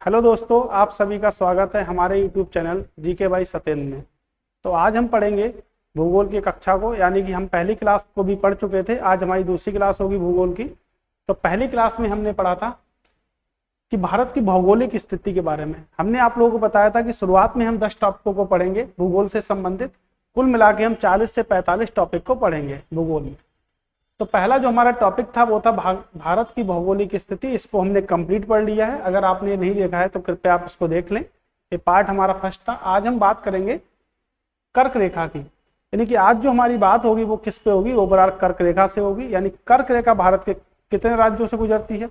Hello दोस्तों, आप सभी का स्वागत है हमारे YouTube channel GK by Satyendra में। तो आज हम पढ़ेंगे भूगोल की कक्षा को, यानी कि हम पहली क्लास को भी पढ़ चुके थे। आज हमारी दूसरी क्लास होगी भूगोल की। तो पहली क्लास में हमने पढ़ा था कि भारत की भौगोलिक स्थिति के बारे में। हमने आप लोगों को बताया था कि शुरुआत में हम 10 टॉपिकों को पढ़ेंगे भूगोल से संबंधित। कुल मिला के हम 40 से 45 टॉपिक को पढ़ेंगे भूगोल में। तो पहला जो हमारा टॉपिक था वो था भारत की भौगोलिक स्थिति। इसको हमने कंप्लीट पढ़ लिया है। अगर आपने नहीं देखा है तो कृपया आप इसको देख लें। ये पार्ट हमारा फर्स्ट था। आज हम बात करेंगे कर्क रेखा की, यानी कि आज जो हमारी बात होगी वो किस पे होगी, ओवरऑल कर्क रेखा से होगी। यानी कर्क रेखा भारत के कितने राज्यों से गुजरती है,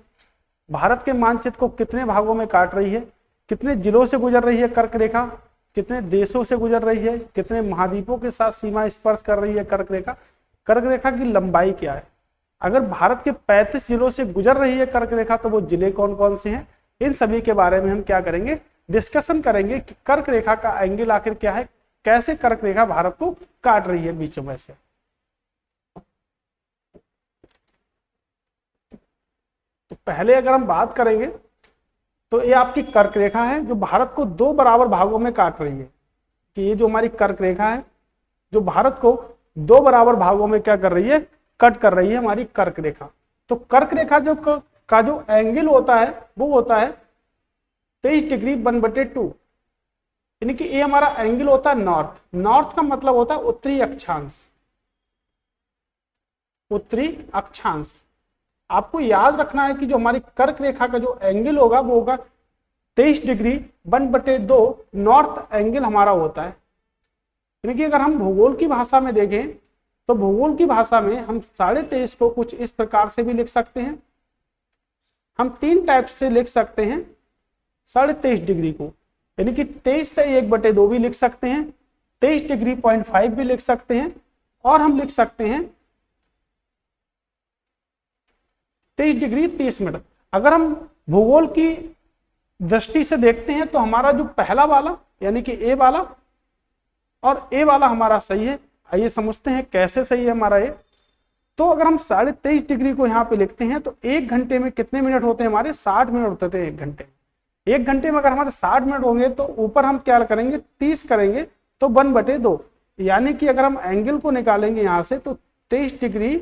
भारत के मानचित्र को कितने भागों में काट रही है, कितने जिलों से गुजर रही है कर्क रेखा, कितने देशों से गुजर रही है, कितने महाद्वीपों के साथ सीमा स्पर्श कर रही है कर्क रेखा, कर्क रेखा की लंबाई क्या है, अगर भारत के 35 जिलों से गुजर रही है कर्क रेखा तो वो जिले कौन कौन से हैं, इन सभी के बारे में हम क्या करेंगे, डिस्कशन करेंगे कि कर्क रेखा का एंगल आखिर क्या है, कैसे कर्क रेखा भारत को काट रही है बीचों में से। तो पहले अगर हम बात करेंगे तो ये आपकी कर्क रेखा है जो भारत को दो बराबर भागों में काट रही है। कि ये जो हमारी कर्क रेखा है जो भारत को दो बराबर भागों में क्या कर रही है, कट कर रही है हमारी कर्क रेखा। तो कर्क रेखा का जो एंगल होता है वो होता है 23 डिग्री 1/2, यानी कि ये हमारा एंगल होता है नॉर्थ। नॉर्थ का मतलब होता है उत्तरी अक्षांश। उत्तरी अक्षांश आपको याद रखना है कि जो हमारी कर्क रेखा का जो एंगल होगा वो होगा 23 डिग्री 1/2 नॉर्थ एंगल हमारा होता है। यानी कि अगर हम भूगोल की भाषा में देखें तो भूगोल की भाषा में हम 23.5 को कुछ इस प्रकार से भी लिख सकते हैं। हम तीन टाइप से लिख सकते हैं 23.5 डिग्री को, यानी कि 23 से 1/2 भी लिख सकते हैं, 23 डिग्री 0.5 भी लिख सकते हैं, और हम लिख सकते हैं 23 डिग्री 30 मिनट। अगर हम भूगोल की दृष्टि से देखते हैं तो हमारा जो पहला वाला यानी कि ए वाला और ए वाला हमारा सही है। आइए समझते हैं कैसे सही है हमारा ये। तो अगर हम 23.5 डिग्री को यहाँ पे लिखते हैं तो एक घंटे में कितने मिनट होते हैं हमारे, 60 मिनट होते थे एक घंटे में। एक घंटे में अगर हमारे 60 मिनट होंगे तो ऊपर हम क्या करेंगे, 30 करेंगे तो 1/2, यानी कि अगर हम एंगल को निकालेंगे यहाँ से तो 23 डिग्री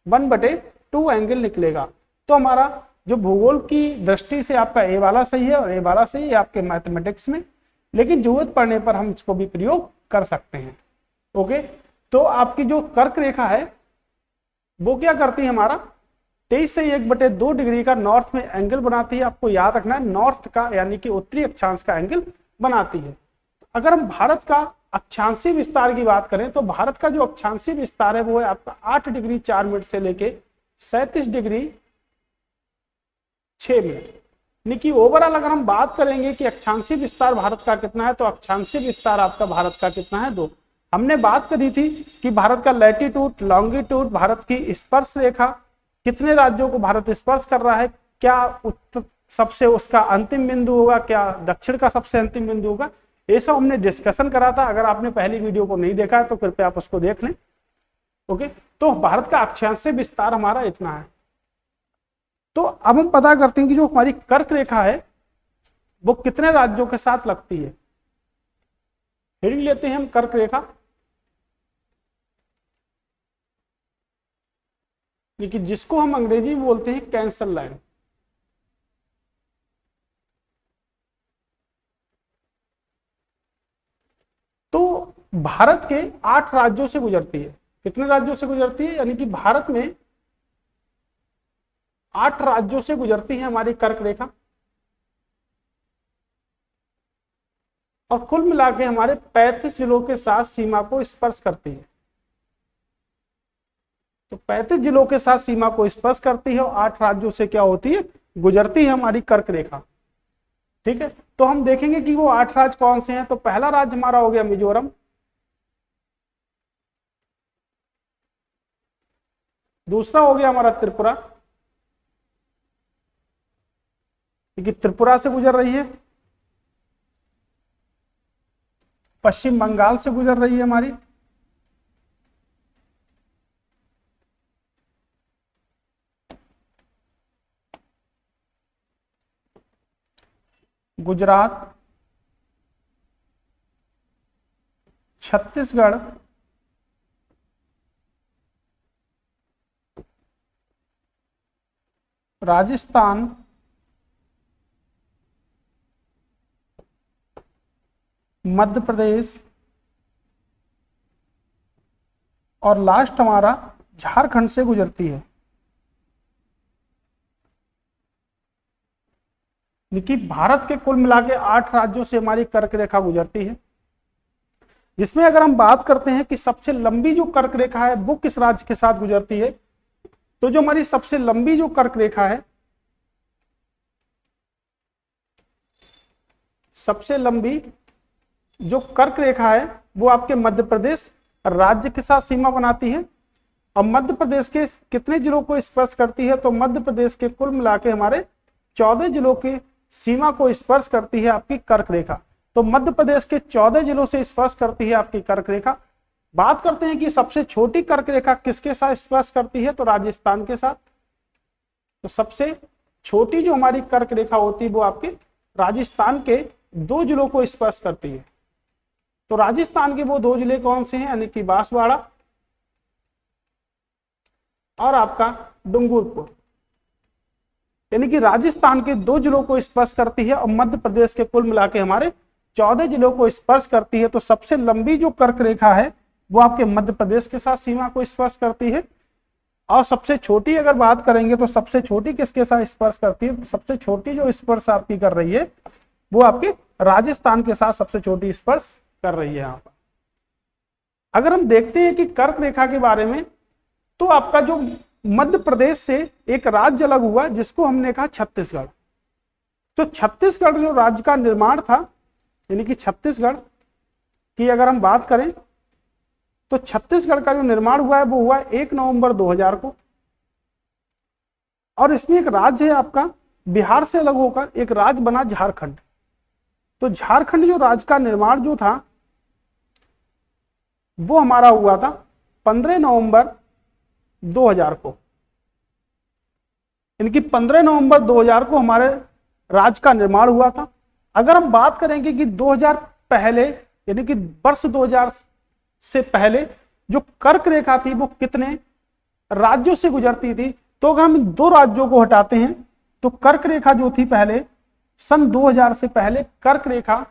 1/2 एंगल निकलेगा। तो हमारा जो भूगोल की दृष्टि से आपका ए वाला सही है और ए वाला सही है आपके मैथमेटिक्स में, लेकिन जरूरत पड़ने पर हम इसको भी प्रयोग कर सकते हैं। ओके, तो आपकी जो कर्क रेखा है वो क्या करती है, हमारा 23 से 1/2 डिग्री का नॉर्थ में एंगल बनाती है। आपको याद रखना है नॉर्थ का यानी कि उत्तरी अक्षांश का एंगल बनाती है। अगर हम भारत का अक्षांशीय विस्तार की बात करें तो भारत का जो अक्षांशीय विस्तार है वो है आपका 8 डिग्री 4 मिनट से लेके 37 डिग्री 6 मिनट। यानी कि ओवरऑल अगर हम बात करेंगे कि अक्षांशीय विस्तार भारत का कितना है तो अक्षांशीय विस्तार आपका भारत का कितना है, 2। हमने बात करी थी कि भारत का लैटिट्यूड लॉन्गिट्यूड, भारत की स्पर्श रेखा कितने राज्यों को भारत स्पर्श कर रहा है, क्या उत्तर सबसे उसका अंतिम बिंदु होगा, क्या दक्षिण का सबसे अंतिम बिंदु होगा, ये सब हमने डिस्कशन करा था। अगर आपने पहली वीडियो को नहीं देखा है तो कृपया आप उसको देख लें। ओके, तो भारत का अक्षांशीय विस्तार हमारा इतना है। तो अब हम पता करते हैं कि जो हमारी कर्क रेखा है वो कितने राज्यों के साथ लगती है। फिर लेते हैं हम कर्क रेखा, लेकिन जिसको हम अंग्रेजी में बोलते हैं कैंसर लाइन। तो भारत के 8 राज्यों से गुजरती है। कितने राज्यों से गुजरती है, यानी कि भारत में 8 राज्यों से गुजरती है हमारी कर्क रेखा, और कुल मिला के हमारे 35 जिलों के साथ सीमा को स्पर्श करती है। तो 35 जिलों के साथ सीमा को स्पर्श करती है और 8 राज्यों से क्या होती है, गुजरती है हमारी कर्क रेखा। ठीक है, तो हम देखेंगे कि वो 8 राज्य कौन से हैं। तो पहला राज्य हमारा हो गया मिजोरम, दूसरा हो गया हमारा त्रिपुरा, क्योंकि त्रिपुरा से गुजर रही है, पश्चिम बंगाल से गुजर रही है हमारी, गुजरात, छत्तीसगढ़, राजस्थान, मध्य प्रदेश और लास्ट हमारा झारखंड से गुजरती है। कि भारत के कुल मिला के 8 राज्यों से हमारी कर्क रेखा गुजरती है, जिसमें अगर हम बात करते हैं कि सबसे लंबी जो कर्क रेखा है वो किस राज्य के साथ गुजरती है, तो जो हमारी सबसे लंबी जो कर्क रेखा है, सबसे लंबी जो कर्क रेखा है वो आपके मध्य प्रदेश राज्य के साथ सीमा बनाती है। और मध्य प्रदेश के कितने जिलों को स्पर्श करती है, तो मध्य प्रदेश के कुल मिला के हमारे 14 जिलों की सीमा को स्पर्श करती है आपकी कर्क रेखा। तो मध्य प्रदेश के 14 जिलों से स्पर्श करती है आपकी कर्क रेखा। बात करते हैं कि सबसे छोटी कर्क रेखा किसके साथ स्पर्श करती है, तो राजस्थान के साथ। तो सबसे छोटी जो हमारी कर्क रेखा होती है वो आपके राजस्थान के 2 जिलों को स्पर्श करती है। तो राजस्थान के वो 2 जिले कौन से हैं, यानी कि बांसवाड़ा और आपका डूंगरपुर, यानी कि राजस्थान के 2 जिलों को स्पर्श करती है और मध्य प्रदेश के कुल मिला के हमारे 14 जिलों को स्पर्श करती है। तो सबसे लंबी जो कर्क रेखा है वो आपके मध्य प्रदेश के साथ सीमा को स्पर्श करती है। और सबसे छोटी अगर बात करेंगे तो सबसे छोटी किसके साथ स्पर्श करती है, तो सबसे छोटी जो स्पर्श आपकी कर रही है वो आपके राजस्थान के साथ सबसे छोटी स्पर्श कर रही है। यहाँ पर अगर हम देखते हैं कि कर्क रेखा के बारे में, तो आपका जो मध्य प्रदेश से एक राज्य अलग हुआ जिसको हमने कहा छत्तीसगढ़। तो छत्तीसगढ़ जो राज्य का निर्माण था, यानी कि छत्तीसगढ़ की अगर हम बात करें तो छत्तीसगढ़ का जो निर्माण हुआ है वो हुआ 1 नवंबर 2000 को। और इसमें एक राज्य है आपका बिहार से अलग होकर एक राज्य बना झारखंड। तो झारखंड जो राज्य का निर्माण जो था वो हमारा हुआ था 15 नवंबर 2000 को, यानी कि 15 नवंबर 2000 को हमारे राज्य का निर्माण हुआ था। अगर हम बात करेंगे कि 2000 पहले, यानी कि वर्ष 2000 से पहले जो कर्क रेखा थी वो कितने राज्यों से गुजरती थी, तो अगर हम 2 राज्यों को हटाते हैं तो कर्क रेखा जो थी पहले सन 2000 से पहले कर्क रेखा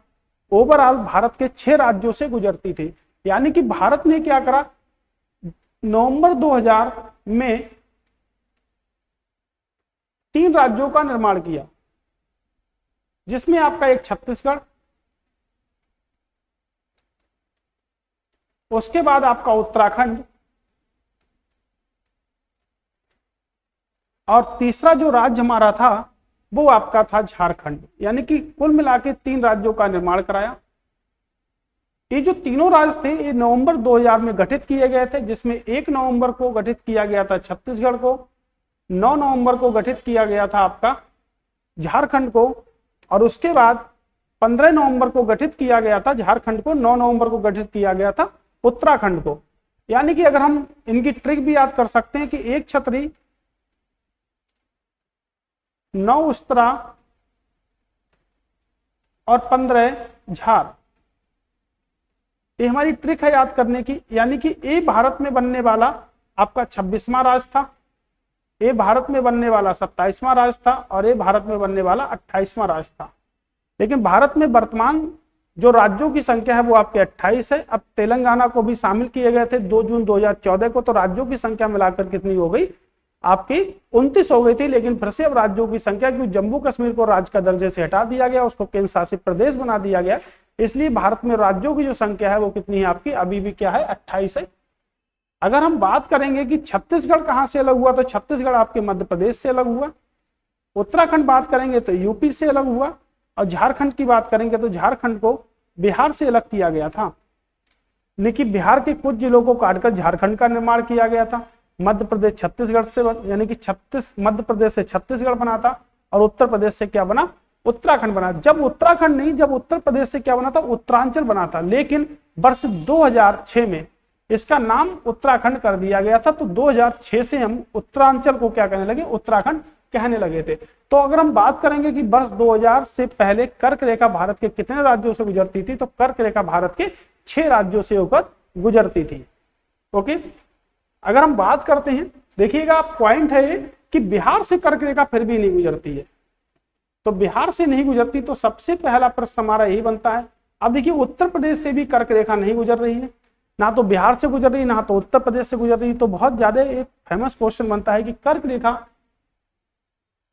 ओवरऑल भारत के 6 राज्यों से गुजरती थी। यानी कि भारत ने क्या करा, नवंबर 2000 में 3 राज्यों का निर्माण किया, जिसमें आपका एक छत्तीसगढ़, उसके बाद आपका उत्तराखंड और तीसरा जो राज्य हमारा था वो आपका था झारखंड। यानी कि कुल मिला के 3 राज्यों का निर्माण कराया। ये जो तीनों राज्य थे ये नवंबर 2000 में गठित किए गए थे, जिसमें 1 नवंबर को गठित किया गया था छत्तीसगढ़ को, 9 नवंबर को गठित किया गया था आपका झारखंड को, और उसके बाद 15 नवंबर को गठित किया गया था झारखंड को, 9 नवंबर को गठित किया गया था उत्तराखंड को। यानी कि अगर हम इनकी ट्रिक भी याद कर सकते हैं कि 1 छतरी 9 उस्तरा और 15 झार, ये हमारी ट्रिक है याद करने की। यानी कि ये भारत में बनने वाला आपका 26वां राज्य था, ये भारत में बनने वाला 27वां राज्य था और ये भारत में बनने वाला 28वां राज्य था। लेकिन भारत में वर्तमान जो राज्यों की संख्या है वो आपके 28 है। अब तेलंगाना को भी शामिल किए गए थे 2 जून 2014 को, तो राज्यों की संख्या मिलाकर कितनी हो गई आपकी 29 हो गई थी। लेकिन फिर से अब राज्यों की संख्या, क्योंकि जम्मू कश्मीर को राज्य का दर्जे से हटा दिया गया, उसको केंद्र शासित प्रदेश बना दिया गया, इसलिए भारत में राज्यों की जो संख्या है वो कितनी है आपकी, अभी भी क्या है 28 है। अगर हम बात करेंगे कि छत्तीसगढ़ कहां से अलग हुआ, तो छत्तीसगढ़ आपके मध्य प्रदेश से अलग हुआ। उत्तराखंड बात करेंगे तो यूपी से अलग हुआ, और झारखंड की बात करेंगे तो झारखंड को बिहार से अलग किया गया था। लेकिन बिहार के कुछ जिलों को काटकर झारखंड का निर्माण किया गया था। मध्य प्रदेश छत्तीसगढ़ से, यानी कि मध्य प्रदेश से छत्तीसगढ़ बना था, और उत्तर प्रदेश से क्या बना, उत्तराखंड बना। जब उत्तराखंड नहीं, जब उत्तर प्रदेश से क्या बना था, उत्तरांचल बना था। लेकिन वर्ष 2006 में इसका नाम उत्तराखंड कर दिया गया था। तो 2006 से हम उत्तरांचल को क्या कहने लगे, उत्तराखंड कहने लगे थे। तो अगर हम बात करेंगे कि वर्ष 2000 से पहले कर्क रेखा भारत के कितने राज्यों से गुजरती थी, तो कर्क रेखा भारत के 6 राज्यों से होकर गुजरती थी। ओके, अगर हम बात करते हैं, देखिएगा पॉइंट है ये कि बिहार से कर्क रेखा फिर भी नहीं गुजरती है। तो बिहार से नहीं गुजरती, तो सबसे पहला प्रश्न हमारा यही बनता है। अब देखिए उत्तर प्रदेश से भी कर्क रेखा नहीं गुजर रही है, ना तो बिहार से गुजर रही है, ना तो उत्तर प्रदेश से गुजर रही है। तो बहुत ज्यादा एक फेमस क्वेश्चन बनता है कि कर्क रेखा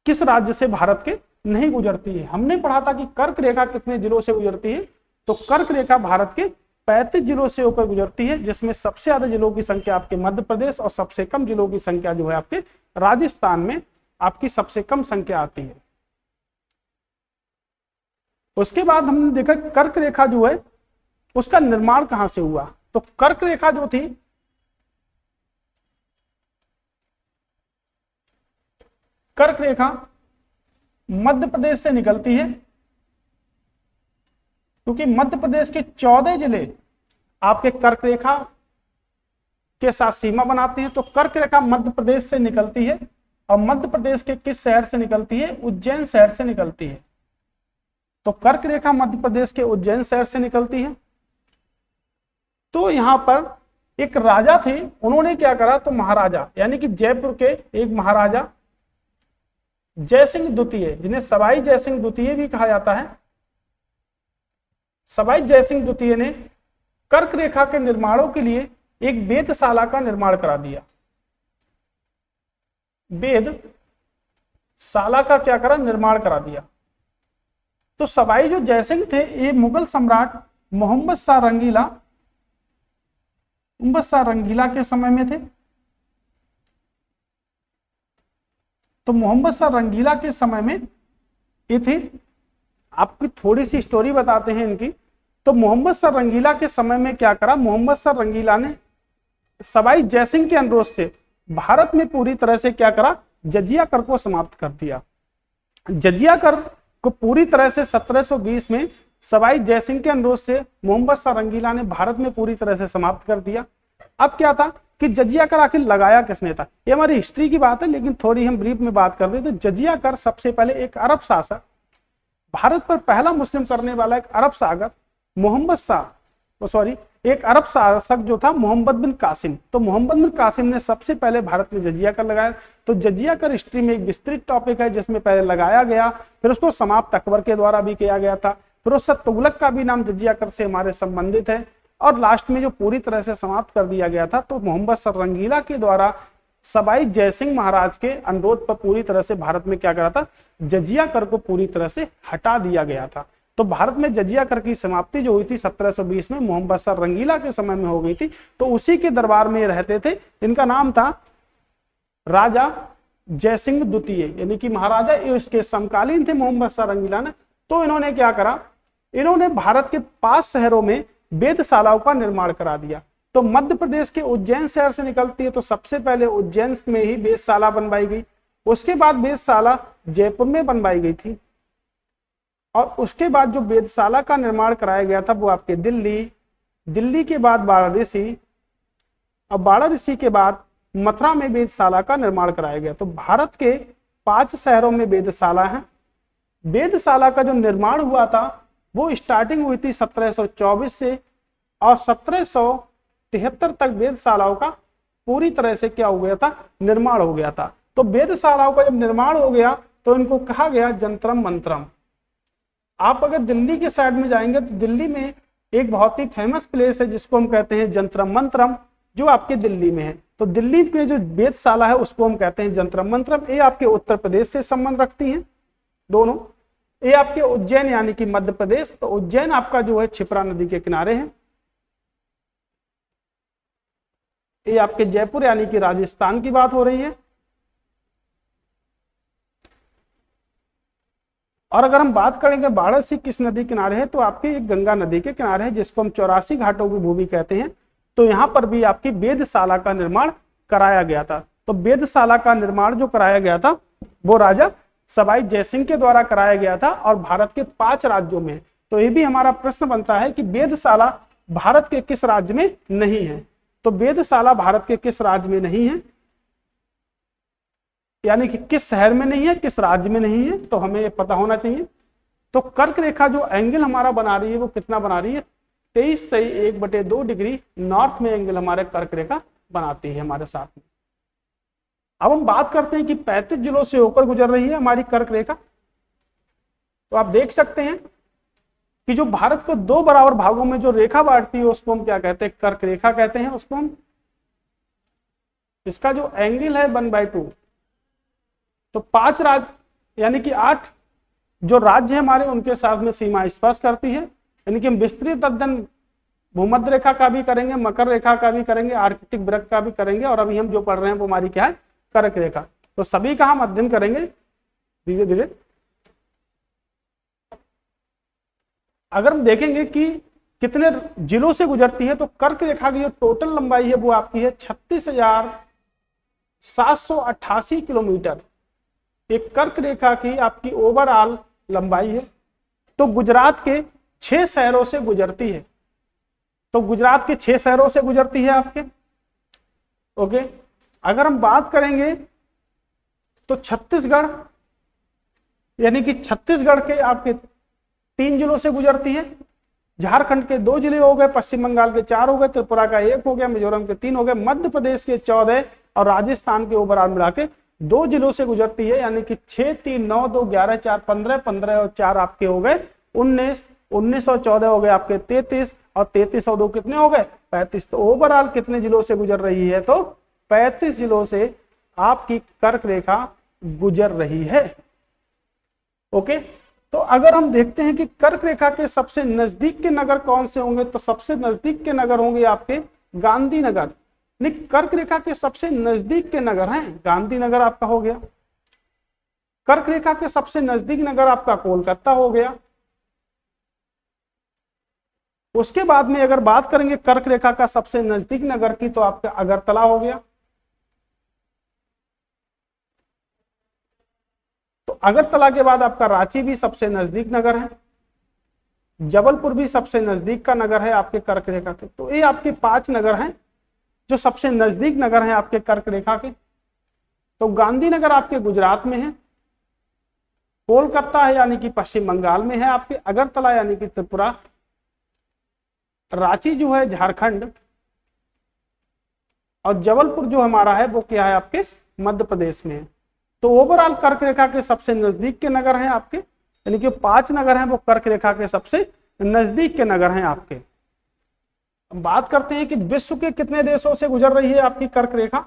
किस राज्य से भारत के नहीं गुजरती है। हमने पढ़ा था कि कर्क रेखा कितने जिलों से गुजरती है, तो कर्क रेखा भारत के 35 जिलों से होकर गुजरती है, जिसमें सबसे ज्यादा जिलों की संख्या आपके मध्य प्रदेश और सबसे कम जिलों की संख्या जो है आपके राजस्थान में आपकी सबसे कम संख्या आती है। उसके बाद हमने देखा कर्क रेखा जो है उसका निर्माण कहां से हुआ। तो कर्क रेखा जो थी, कर्क रेखा मध्य प्रदेश से निकलती है, क्योंकि मध्य प्रदेश के 14 जिले आपके कर्क रेखा के साथ सीमा बनाते हैं। तो कर्क रेखा मध्य प्रदेश से निकलती है, और मध्य प्रदेश के किस शहर से निकलती है, उज्जैन शहर से निकलती है। तो कर्क रेखा मध्य प्रदेश के उज्जैन शहर से निकलती है। तो यहां पर एक राजा थे, उन्होंने क्या करा, तो महाराजा यानी कि जयपुर के एक महाराजा जयसिंह द्वितीय, जिन्हें सवाई जयसिंह द्वितीय भी कहा जाता है, सवाई जयसिंह द्वितीय ने कर्क रेखा के निर्माणों के लिए एक वेधशाला का निर्माण करा दिया। वेधशाला का क्या करा, निर्माण करा दिया। तो सवाई जो जयसिंह थे, ये मुगल सम्राट मोहम्मद शाह रंगीला के समय में थे। तो मोहम्मद शाह रंगीला के समय में ये थे। आपकी थोड़ी सी स्टोरी बताते हैं इनकी। तो मोहम्मद शाह रंगीला के समय में क्या करा, मोहम्मद शाह रंगीला ने सवाई जयसिंह के अनुरोध से भारत में पूरी तरह से क्या करा, जजिया कर को समाप्त कर दिया। जजिया कर को पूरी तरह से 1720 में सवाई जयसिंह के अनुरोध से मोहम्मद शाह रंगीला ने भारत में पूरी तरह से समाप्त कर दिया। अब क्या था कि जजिया कर आखिर लगाया किसने था, ये हमारी हिस्ट्री की बात है, लेकिन थोड़ी हम ब्रीफ में बात कर दें। तो जजिया कर सबसे पहले एक अरब शासक, भारत पर पहला मुस्लिम करने वाला एक अरब शासक एक अरब शासक जो था मोहम्मद बिन कासिम। तो मोहम्मद बिन कासिम ने सबसे पहले भारत में जजिया कर लगाया। तो जजिया कर हिस्ट्री में एक विस्तृत टॉपिक है, जिसमें पहले लगाया गया, फिर उसको समाप्त अकबर के द्वारा भी किया गया था, फिर उससे तुगलक का भी नाम जजिया कर से हमारे संबंधित है, और लास्ट में जो पूरी तरह से समाप्त कर दिया गया था, तो मोहम्मद शाह रंगीला के द्वारा सवाई जयसिंह महाराज के अनुरोध पर पूरी तरह से भारत में क्या करा था, जजिया कर को पूरी तरह से हटा दिया गया था। तो भारत में जजिया कर की समाप्ति जो हुई थी 1720 में मोहम्मद शाह रंगीला के समय में हो गई थी। तो उसी के दरबार में रहते थे, इनका नाम था राजा जयसिंह द्वितीय, यानी कि महाराजा, ये उसके समकालीन थे मोहम्मद शाह रंगीला ने। तो इन्होंने क्या करा, इन्होंने भारत के 5 शहरों में वेधशालाओं का निर्माण करा दिया। तो मध्य प्रदेश के उज्जैन शहर से निकलती है, तो सबसे पहले उज्जैन में ही वेधशाला बनवाई गई। उसके बाद वेधशाला जयपुर में बनवाई गई थी, और उसके बाद जो वेधशाला का निर्माण कराया गया था वो आपके दिल्ली के बाद वाराणसी, और वाराणसी के बाद मथुरा में वेधशाला का निर्माण कराया गया। तो भारत के 5 शहरों में वेधशाला है। वेधशाला का जो निर्माण हुआ था वो स्टार्टिंग हुई थी 1724 से, और 1773 तक वेधशालाओं का पूरी तरह से क्या हो गया था, निर्माण हो गया था। तो वेधशालाओं का जब निर्माण हो गया तो इनको कहा गया जंत्रम मंत्रम। आप अगर दिल्ली के साइड में जाएंगे तो दिल्ली में एक बहुत ही फेमस प्लेस है जिसको हम कहते हैं जंत्रम मंत्रम, जो आपके दिल्ली में है। तो दिल्ली में जो वेधशाला है उसको हम कहते हैं जंत्रम मंत्रम। ये आपके उत्तर प्रदेश से संबंध रखती हैं दोनों। ये आपके उज्जैन यानी कि मध्य प्रदेश, तो उज्जैन आपका जो है क्षिप्रा नदी के किनारे है। ये आपके जयपुर यानी कि राजस्थान की बात हो रही है। और अगर हम बात करेंगे वाराणसी किस नदी किनारे है, तो आपके एक गंगा नदी के किनारे है, जिसको हम 84 घाटों की भूमि कहते हैं। तो यहाँ पर भी आपकी वेधशाला का निर्माण कराया गया था। तो वेधशाला का निर्माण जो कराया गया था वो राजा सवाई जयसिंह के द्वारा कराया गया था, और भारत के 5 राज्यों में। तो ये भी हमारा प्रश्न बनता है कि वेधशाला भारत के किस राज्य में नहीं है। तो वेधशाला भारत के किस राज्य में नहीं है, यानी कि किस शहर में नहीं है, किस राज्य में नहीं है, तो हमें ये पता होना चाहिए। तो कर्क रेखा जो एंगल हमारा बना रही है वो कितना बना रही है, 23 डिग्री नॉर्थ में एंगल हमारे कर्क रेखा बनाती है हमारे साथ में। अब हम बात करते हैं कि 35 जिलों से होकर गुजर रही है हमारी कर्क रेखा। तो आप देख सकते हैं कि जो भारत को दो बराबर भागों में जो रेखा बांटती है उसको हम क्या कहते हैं, कर्क रेखा कहते हैं उसको हम। इसका जो एंगल है 1/2, तो 5 राज्य यानी कि 8 जो राज्य है हमारे उनके साथ में सीमा स्पर्श करती है। यानी कि हम विस्तृत अध्ययन भूमध्य रेखा का भी करेंगे, मकर रेखा का भी करेंगे, आर्कटिक वृत्त का भी करेंगे, और अभी हम जो पढ़ रहे हैं वो हमारी क्या है, कर्क रेखा। तो सभी का हम अध्ययन करेंगे धीरे धीरे। अगर हम देखेंगे कि कितने जिलों से गुजरती है, तो कर्क रेखा की जो टोटल लंबाई है वो आपकी है 36,788 किलोमीटर। एक कर्क रेखा की आपकी ओवरऑल लंबाई है। तो गुजरात के 6 शहरों से गुजरती है। तो गुजरात के 6 शहरों से गुजरती है आपके। ओके, अगर हम बात करेंगे तो छत्तीसगढ़, यानी कि छत्तीसगढ़ के आपके 3 जिलों से गुजरती है। झारखंड के 2 जिले हो गए, पश्चिम बंगाल के 4 हो गए, त्रिपुरा का 1 हो गया, मिजोरम के 3 हो गए, मध्य प्रदेश के 14 और राजस्थान के ओवरऑल मिला के 2 जिलों से गुजरती है। यानी कि 6, 3, 9, 2, 11, 4, 15, 15 और 4 आपके हो गए 19, 19 और 14 हो गए आपके 33, और 33 और 2 कितने हो गए 35। तो ओवरऑल कितने जिलों से गुजर रही है, तो 35 जिलों से आपकी कर्क रेखा गुजर रही है। ओके, तो अगर हम देखते हैं कि कर्क रेखा के सबसे नजदीक के नगर कौन से होंगे, तो सबसे नजदीक के नगर होंगे आपके गांधीनगर। कर्क रेखा के सबसे नजदीक के नगर हैं गांधीनगर आपका हो गया। कर्क रेखा के सबसे नजदीक नगर आपका कोलकाता हो गया। उसके बाद में अगर बात करेंगे कर्क रेखा का सबसे नजदीक नगर की, तो आपका अगरतला हो गया। तो अगरतला के बाद आपका रांची भी सबसे नजदीक नगर है। जबलपुर भी सबसे नजदीक का नगर है आपके कर्क रेखा के। तो ये आपके 5 नगर हैं जो सबसे नजदीक नगर हैं आपके कर्क रेखा के। तो गांधीनगर आपके गुजरात में है, कोलकाता है यानी कि पश्चिम बंगाल में है आपके, अगरतला यानी कि त्रिपुरा, रांची जो है झारखंड, और जबलपुर जो हमारा है वो क्या है आपके मध्य प्रदेश में है। तो ओवरऑल कर्क रेखा के सबसे नजदीक के नगर हैं आपके, यानी कि 5 नगर हैं वो कर्क रेखा के सबसे नजदीक के नगर हैं आपके। अब बात करते हैं कि विश्व के कितने देशों से गुजर रही है आपकी कर्क रेखा।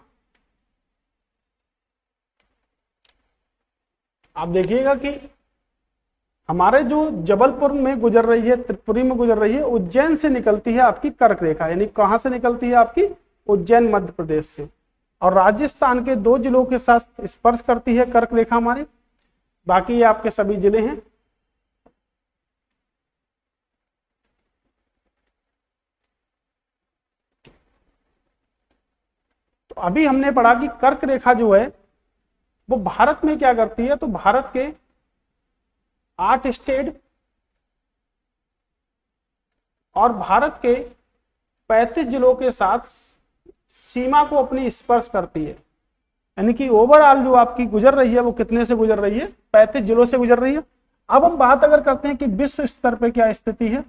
आप देखिएगा कि हमारे जो जबलपुर में गुजर रही है, त्रिपुरी में गुजर रही है, उज्जैन से निकलती है आपकी कर्क रेखा। यानी कहां से निकलती है आपकी, उज्जैन मध्य प्रदेश से, और राजस्थान के 2 जिलों के साथ स्पर्श करती है कर्क रेखा हमारी। बाकी ये आपके सभी जिले हैं। तो अभी हमने पढ़ा कि कर्क रेखा जो है वो भारत में क्या करती है, तो भारत के 8 स्टेट और भारत के 35 जिलों के साथ सीमा को अपनी स्पर्श करती है। यानी कि ओवरऑल जो आपकी गुजर रही है वो कितने से गुजर रही है, 35 जिलों से गुजर रही है। अब हम बात अगर करते हैं कि विश्व स्तर पे क्या स्थिति है,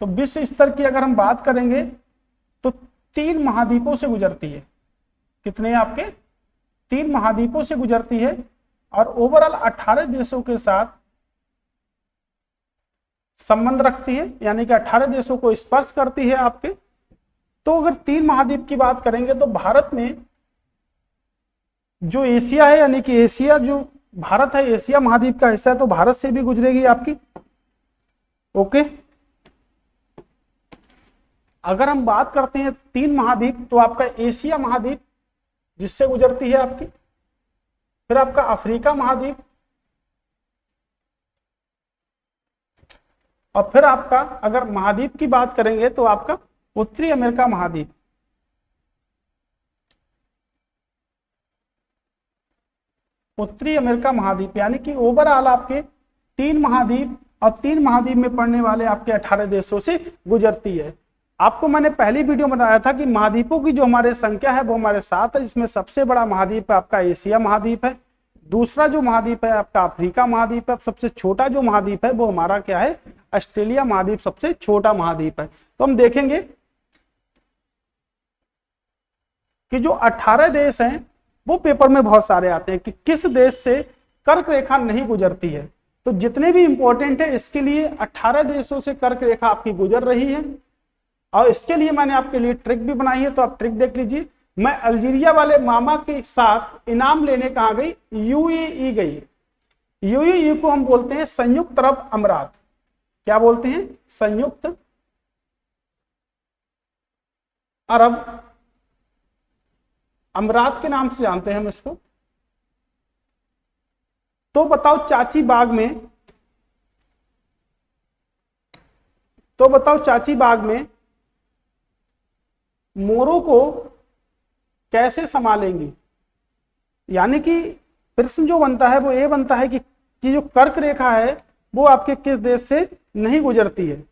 तो विश्व स्तर की अगर हम बात करेंगे तो 3 महाद्वीपों से गुजरती है। कितने आपके 3 महाद्वीपों से गुजरती है, और ओवरऑल 18 देशों के साथ संबंध रखती है, यानी कि 18 देशों को स्पर्श करती है आपके। तो अगर 3 महाद्वीप की बात करेंगे तो भारत में जो एशिया है, यानी कि एशिया जो भारत है एशिया महाद्वीप का हिस्सा है, तो भारत से भी गुजरेगी आपकी। ओके, अगर हम बात करते हैं 3 महाद्वीप, तो आपका एशिया महाद्वीप जिससे गुजरती है आपकी, फिर आपका अफ्रीका महाद्वीप, और फिर आपका अगर महाद्वीप की बात करेंगे तो आपका उत्तरी अमेरिका महाद्वीप। उत्तरी अमेरिका महाद्वीप, यानी कि ओवरऑल आपके 3 महाद्वीप और 3 महाद्वीप में पड़ने वाले आपके 18 देशों से गुजरती है। आपको मैंने पहली वीडियो में बताया था कि महाद्वीपों की जो हमारे संख्या है वो हमारे 7 है, जिसमें सबसे बड़ा महाद्वीप है आपका एशिया महाद्वीप है, दूसरा जो महाद्वीप है आपका अफ्रीका महाद्वीप है, सबसे छोटा जो महाद्वीप है वो हमारा क्या है, ऑस्ट्रेलिया महाद्वीप सबसे छोटा महाद्वीप है। तो हम देखेंगे कि जो 18 देश हैं वो पेपर में बहुत सारे आते हैं कि किस देश से कर्क रेखा नहीं गुजरती है। तो जितने भी इंपॉर्टेंट है इसके लिए 18 देशों से कर्क रेखा आपकी गुजर रही है, और इसके लिए मैंने आपके लिए ट्रिक भी बनाई है, तो आप ट्रिक देख लीजिए। मैं अल्जीरिया वाले मामा के साथ इनाम लेने कहाँ गई, यूएई गई। यूएई को हम बोलते हैं संयुक्त अरब अमीरात। क्या बोलते हैं, संयुक्त अरब अमीरात के नाम से जानते हैं हम इसको। तो बताओ चाची बाग में मोरों को कैसे संभालेंगी। यानी कि प्रश्न जो बनता है वो ये बनता है कि जो कर्क रेखा है वो आपके किस देश से नहीं गुजरती है,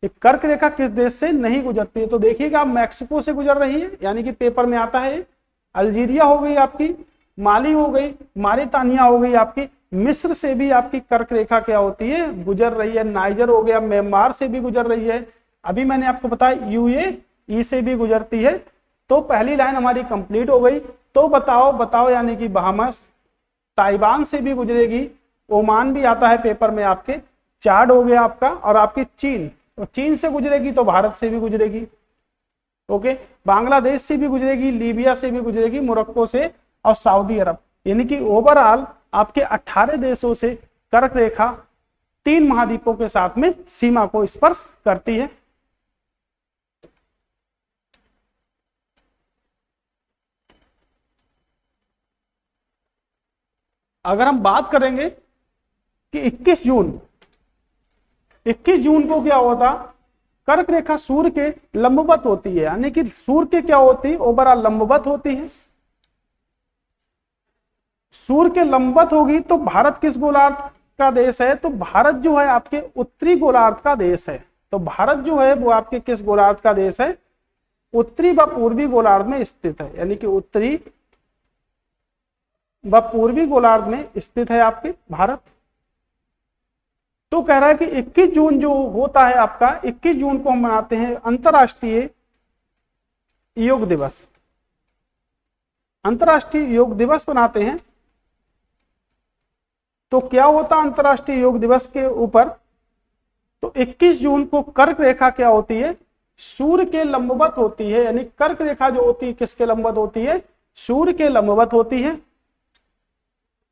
एक कर्क रेखा किस देश से नहीं गुजरती है। तो देखिएगा मैक्सिको से गुजर रही है, यानी कि पेपर में आता है। अल्जीरिया हो गई आपकी, माली हो गई, मारितानिया हो गई आपकी, मिस्र से भी आपकी कर्क रेखा क्या होती है, गुजर रही है। नाइजर हो गया, म्यांमार से भी गुजर रही है। अभी मैंने आपको बताया यूएई से भी गुजरती है। तो पहली लाइन हमारी कंप्लीट हो गई। तो बताओ यानी कि बहामस, ताइवान से भी गुजरेगी, ओमान भी आता है पेपर में आपके, चाड हो गया आपका, और आपकी चीन, तो चीन से गुजरेगी तो भारत से भी गुजरेगी। ओके, बांग्लादेश से भी गुजरेगी, लीबिया से भी गुजरेगी, मोरक्को से, और सऊदी अरब। यानी कि ओवरऑल आपके 18 देशों से कर्क रेखा 3 महाद्वीपों के साथ में सीमा को स्पर्श करती है। अगर हम बात करेंगे कि 21 जून को क्या होता, कर्क रेखा सूर्य के लंबवत होती है, यानी कि सूर्य के क्या होती है, ओवरऑल लंबवत होती है। सूर्य के लंबवत होगी तो भारत किस गोलार्ध का देश है, तो भारत जो है आपके उत्तरी गोलार्ध का देश है। तो भारत जो है वो आपके किस गोलार्ध का देश है, उत्तरी व पूर्वी गोलार्ध में स्थित है, यानी कि उत्तरी व पूर्वी गोलार्ध में स्थित है आपके भारत। तो कह रहा है कि 21 जून जो होता है आपका, 21 जून को हम मनाते हैं अंतर्राष्ट्रीय योग दिवस। अंतर्राष्ट्रीय योग दिवस मनाते हैं। तो क्या होता अंतर्राष्ट्रीय योग दिवस के ऊपर, तो 21 जून को कर्क रेखा क्या होती है, सूर्य के लंबवत होती है। यानी कर्क रेखा जो होती है किसके लंबवत होती है, सूर्य के लंबवत होती है।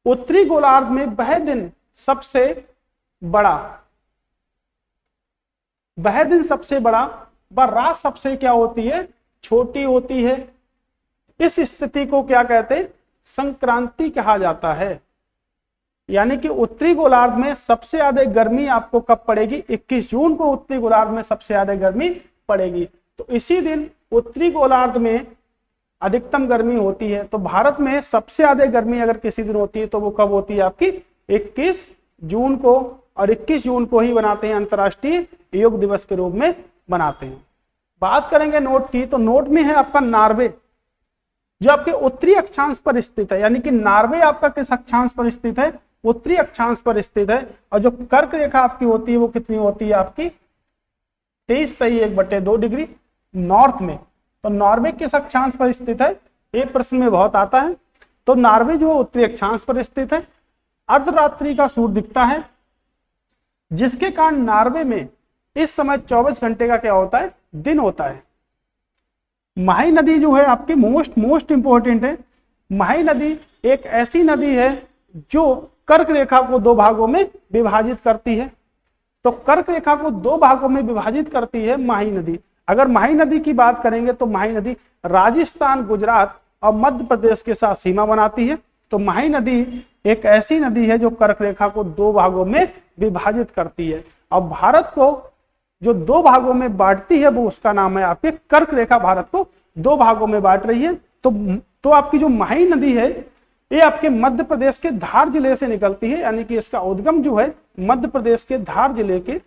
उत्तरी गोलार्ध में वह दिन सबसे बड़ा, वह दिन सबसे बड़ा, व रात सबसे क्या होती है, छोटी होती है। इस स्थिति को क्या कहते हैं, संक्रांति कहा जाता है। यानी कि उत्तरी गोलार्ध में सबसे ज्यादा गर्मी आपको कब पड़ेगी, 21 जून को उत्तरी गोलार्ध में सबसे ज्यादा गर्मी पड़ेगी। तो इसी दिन उत्तरी गोलार्ध में अधिकतम गर्मी होती है। तो भारत में सबसे ज्यादा गर्मी अगर किसी दिन होती है तो वो कब होती है आपकी, 21 जून को। और 21 जून को ही बनाते हैं अंतर्राष्ट्रीय योग दिवस के रूप में बनाते हैं। बात करेंगे नोट की, तो नोट में है आपका नॉर्वे, जो आपके उत्तरी अक्षांश पर स्थित है। यानी कि नॉर्वे आपका किस अक्षांश पर स्थित है, उत्तरी अक्षांश पर स्थित है। और जो कर्क रेखा आपकी होती है वो कितनी होती है आपकी, 23.1/2 डिग्री नॉर्थ में। तो नॉर्वे किस अक्षांश पर स्थित है, ये प्रश्न में बहुत आता है। तो नॉर्वे जो उत्तरी अक्षांश पर स्थित है। अर्धरात्रि का सूर्य दिखता है, जिसके कारण नॉर्वे में इस समय 24 घंटे का क्या होता है, दिन होता है। माही नदी जो है आपकी मोस्ट इंपॉर्टेंट है। माही नदी एक ऐसी नदी है जो कर्क रेखा को 2 भागों में विभाजित करती है। तो कर्क रेखा को 2 भागों में विभाजित करती है माही नदी। अगर माही नदी की बात करेंगे तो माही नदी राजस्थान, गुजरात और मध्य प्रदेश के साथ सीमा बनाती है। तो माही नदी एक ऐसी नदी है जो कर्क रेखा को 2 भागों में विभाजित करती है। और भारत को जो 2 भागों में बांटती है वो उसका नाम है आपके कर्क रेखा, भारत को 2 भागों में बांट रही है। तो आपकी जो माही नदी है ये आपके मध्य प्रदेश के धार जिले से निकलती है। यानी कि इसका उद्गम जो है मध्य प्रदेश के धार जिले के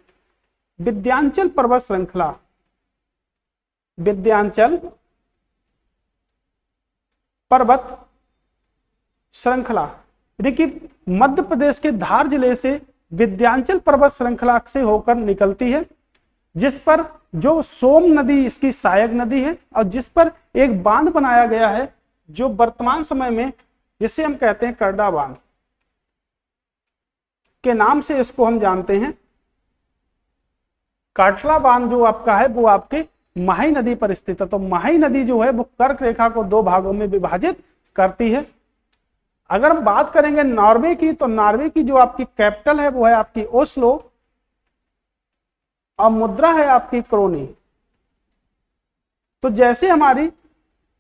विंध्याचल पर्वत श्रृंखला, विंध्याचल पर्वत श्रृंखला। देखिए मध्य प्रदेश के धार जिले से विंध्याचल पर्वत श्रृंखला से होकर निकलती है, जिस पर जो सोम नदी इसकी सहायक नदी है और जिस पर एक बांध बनाया गया है जो वर्तमान समय में जिसे हम कहते हैं करडा बांध के नाम से इसको हम जानते हैं। काटला बांध जो आपका है वो आपके माही नदी पर स्थित है। तो माही नदी जो है वो कर्क रेखा को दो भागों में विभाजित करती है। अगर हम बात करेंगे नॉर्वे की, तो नॉर्वे की जो आपकी कैपिटल है वो है आपकी ओस्लो और मुद्रा है आपकी क्रोनी। तो जैसे हमारी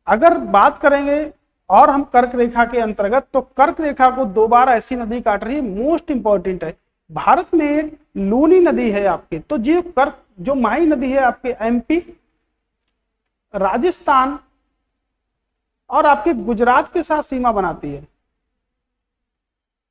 अगर बात करेंगे और हम कर्क रेखा के अंतर्गत, तो कर्क रेखा को दो बार ऐसी नदी काट रही है, मोस्ट इंपॉर्टेंट है। भारत में एक लूनी नदी है आपकी, तो जो कर्क जो माही नदी है आपके एमपी, राजस्थान और आपके गुजरात के साथ सीमा बनाती है।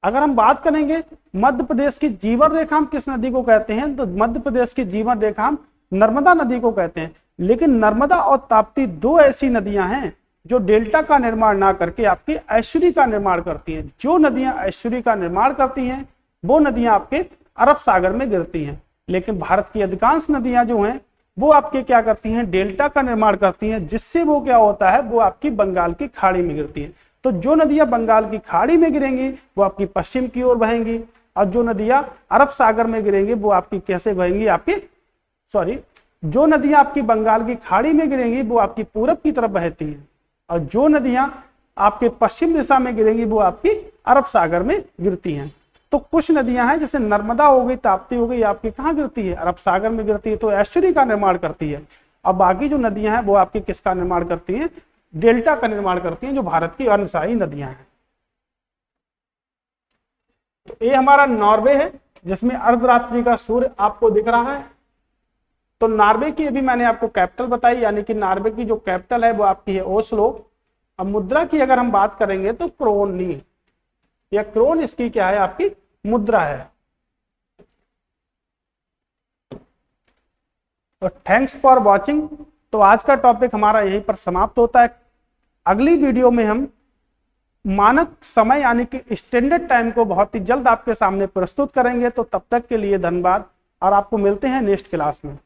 अगर हम बात करेंगे मध्य प्रदेश की जीवन रेखा हम किस नदी को कहते हैं, तो मध्य प्रदेश की जीवन रेखा हम नर्मदा नदी को कहते हैं। लेकिन नर्मदा और ताप्ती दो ऐसी नदियां हैं जो डेल्टा का निर्माण ना करके आपके ऐश्वर्य का निर्माण करती हैं। जो नदियां ऐश्वर्य का निर्माण करती हैं वो नदियां आपके अरब सागर में गिरती हैं। लेकिन भारत की अधिकांश नदियां जो हैं वो आपके क्या करती हैं, डेल्टा का निर्माण करती हैं, जिससे वो क्या होता है, वो आपकी बंगाल की खाड़ी में गिरती हैं। तो जो नदियां बंगाल की खाड़ी में गिरेंगी वो आपकी पश्चिम की ओर बहेंगी, और जो नदियां अरब सागर में गिरेंगी वो आपकी कैसे बहेंगी, आपकी जो नदियां आपकी बंगाल की खाड़ी में गिरेंगी वो आपकी पूरब की तरफ बहती हैं, और जो नदियां आपके पश्चिम दिशा में गिरेंगी वो आपकी अरब सागर में गिरती हैं। तो कुछ नदियां हैं जैसे नर्मदा हो गई, ताप्ती हो गई, आपकी कहाँ गिरती है, अरब सागर में गिरती है, तो ऐश्वर्य का निर्माण करती है। अब बाकी जो नदियां हैं वो आपकी किसका निर्माण करती हैं, डेल्टा का निर्माण करती हैं, जो भारत की अन्नशाही नदियां हैं। तो ये हमारा नॉर्वे है जिसमें अर्धरात्रि का सूर्य आपको दिख रहा है। तो नॉर्वे की अभी मैंने आपको कैपिटल बताई, यानी कि नॉर्वे की जो कैपिटल है वो आपकी है ओस्लो। अब मुद्रा की अगर हम बात करेंगे तो क्रोनी या क्रोन इसकी क्या है, आपकी मुद्रा है। तो थैंक्स फॉर वॉचिंग। तो आज का टॉपिक हमारा यहीं पर समाप्त होता है। अगली वीडियो में हम मानक समय यानी कि स्टैंडर्ड टाइम को बहुत ही जल्द आपके सामने प्रस्तुत करेंगे। तो तब तक के लिए धन्यवाद और आपको मिलते हैं नेक्स्ट क्लास में।